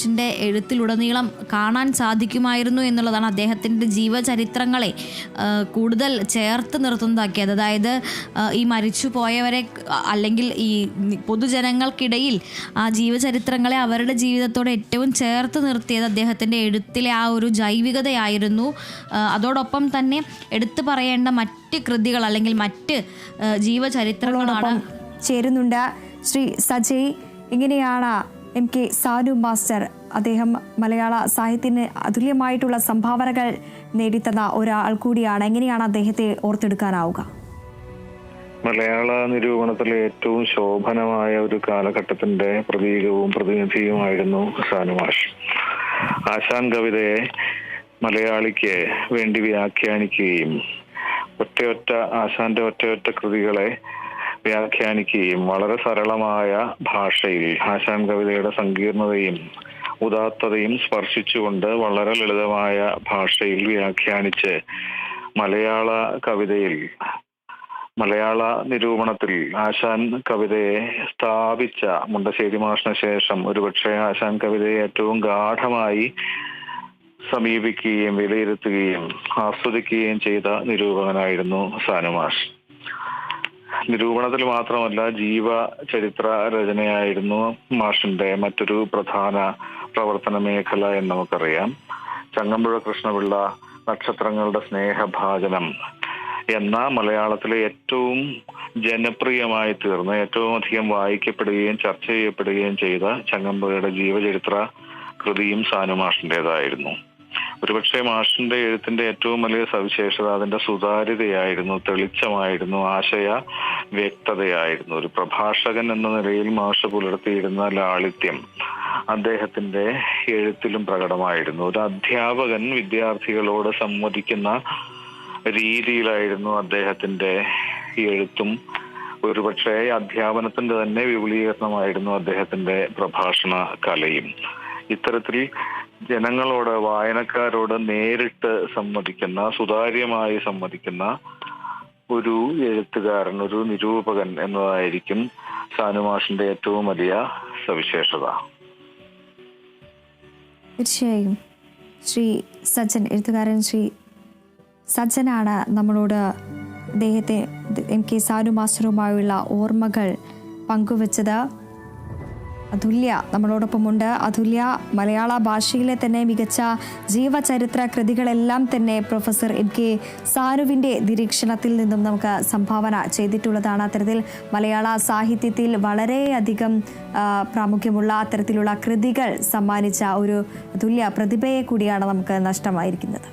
ിൻ്റെ എഴുത്തിലുടനീളം കാണാൻ സാധിക്കുമായിരുന്നു എന്നുള്ളതാണ് അദ്ദേഹത്തിൻ്റെ ജീവചരിത്രങ്ങളെ കൂടുതൽ ചേർത്ത് നിർത്തുന്നതാക്കിയത്. അതായത് ഈ മരിച്ചു പോയവരെ അല്ലെങ്കിൽ ഈ പൊതുജനങ്ങൾക്കിടയിൽ ആ ജീവചരിത്രങ്ങളെ അവരുടെ ജീവിതത്തോടെ ഏറ്റവും ചേർത്ത് നിർത്തിയത് അദ്ദേഹത്തിൻ്റെ എഴുത്തിലെ ആ ഒരു ജൈവികതയായിരുന്നു. അതോടൊപ്പം തന്നെ എടുത്തു പറയേണ്ട മറ്റ് കൃതികൾ അല്ലെങ്കിൽ മറ്റ് ജീവചരിത്രങ്ങളാണ് ചേരുന്നുണ്ട്. ശ്രീ സജയ്, ഇങ്ങനെയാണ് MK സാനു മാസ്റ്റർ. അദ്ദേഹം മലയാള സാഹിത്യത്തിന് അതുല്യമായിട്ടുള്ള സംഭാവനകൾ നേടിത്തന്ന ഒരാൾ കൂടിയാണ്. എങ്ങനെയാണ് അദ്ദേഹത്തെ ഓർത്തെടുക്കാനാവുക? മലയാള നിരൂപണത്തിലെ ഏറ്റവും ശോഭനമായ ഒരു കാലഘട്ടത്തിന്റെ പ്രതീകവും പ്രതിനിധിയുമായിരുന്നു സാനുമാഷ്. ആശാൻ കവിതയെ മലയാളിക്ക് വേണ്ടി വ്യാഖ്യാനിക്കുകയും ആശാന്റെ ഒറ്റയൊറ്റ കൃതികളെ വ്യാഖ്യാനിക്കുകയും വളരെ സരളമായ ഭാഷയിൽ ആശാൻ കവിതയുടെ സങ്കീർണതയും ഉദാത്തതയും സ്പർശിച്ചുകൊണ്ട് വളരെ ലളിതമായ ഭാഷയിൽ വ്യാഖ്യാനിച്ച് മലയാള കവിതയിൽ, മലയാള നിരൂപണത്തിൽ ആശാൻ കവിതയെ സ്ഥാപിച്ച മുണ്ടശ്ശേരി മാഷിന് ശേഷം ഒരുപക്ഷെ ആശാൻ കവിതയെ ഏറ്റവും ഗാഢമായി സമീപിക്കുകയും വിലയിരുത്തുകയും ആസ്വദിക്കുകയും ചെയ്ത നിരൂപകനായിരുന്നു സാനുമാഷ്. നിരൂപണത്തിൽ മാത്രമല്ല, ജീവചരിത്ര രചനയായിരുന്നു മാഷിന്റെ മറ്റൊരു പ്രധാന പ്രവർത്തന മേഖല എന്ന് നമുക്കറിയാം. ചങ്ങമ്പുഴ കൃഷ്ണപിള്ള നക്ഷത്രങ്ങളുടെ സ്നേഹഭാജനം എന്ന മലയാളത്തിലെ ഏറ്റവും ജനപ്രിയമായി തീർന്ന് ഏറ്റവും അധികം വായിക്കപ്പെടുകയും ചർച്ച ചെയ്യപ്പെടുകയും ചെയ്ത ചങ്ങമ്പുഴയുടെ ജീവചരിത്ര കൃതിയും സാനുമാഷിൻ്റെതായിരുന്നു. ഒരുപക്ഷെ മാഷിന്റെ എഴുത്തിന്റെ ഏറ്റവും വലിയ സവിശേഷത അതിന്റെ സുതാര്യതയായിരുന്നു, തെളിച്ചമായിരുന്നു, ആശയ വ്യക്തതയായിരുന്നു. ഒരു പ്രഭാഷകൻ എന്ന നിലയിൽ മാഷ് പുലർത്തിയിരുന്ന ലാളിത്യം അദ്ദേഹത്തിന്റെ എഴുത്തിലും പ്രകടമായിരുന്നു. ഒരു അധ്യാപകൻ വിദ്യാർത്ഥികളോട് സംവദിക്കുന്ന രീതിയിലായിരുന്നു അദ്ദേഹത്തിന്റെ എഴുത്തും. ഒരുപക്ഷെ അധ്യാപനത്തിന്റെ തന്നെ വിപുലീകരണമായിരുന്നു അദ്ദേഹത്തിന്റെ പ്രഭാഷണ കലയും. ഇത്തരത്തിൽ ജനങ്ങളോട്, വായനക്കാരോട് നേരിട്ട് സംവദിക്കുന്ന, സുതാര്യമായി സംവദിക്കുന്ന ഒരു എഴുത്തുകാരൻ, ഒരു നിരൂപകൻ എന്നതായിരിക്കും സാനുമാഷിന്റെ ഏറ്റവും വലിയ സവിശേഷത. തീർച്ചയായും ശ്രീ സജ്ജൻ, എഴുത്തുകാരൻ ശ്രീ സജ്ജനാണ് നമ്മളോട് അദ്ദേഹത്തെ MK സാനു മാസ്റ്ററുമായുള്ള ഓർമ്മകൾ പങ്കുവച്ചത്. അതുല്യ നമ്മളോടൊപ്പമുണ്ട്. അതുല്യ, മലയാള ഭാഷയിലെ തന്നെ മികച്ച ജീവചരിത്ര കൃതികളെല്ലാം തന്നെ പ്രൊഫസർ MK സാനുവിൻ്റെ നിരീക്ഷണത്തിൽ നിന്നും നമുക്ക് സംഭാവന ചെയ്തിട്ടുള്ളതാണ്. അത്തരത്തിൽ മലയാള സാഹിത്യത്തിൽ വളരെയധികം പ്രാമുഖ്യമുള്ള അത്തരത്തിലുള്ള കൃതികൾ സമ്മാനിച്ച ഒരു അതുല്യ പ്രതിഭയെ കൂടിയാണ് നമുക്ക് നഷ്ടമായിരിക്കുന്നത്.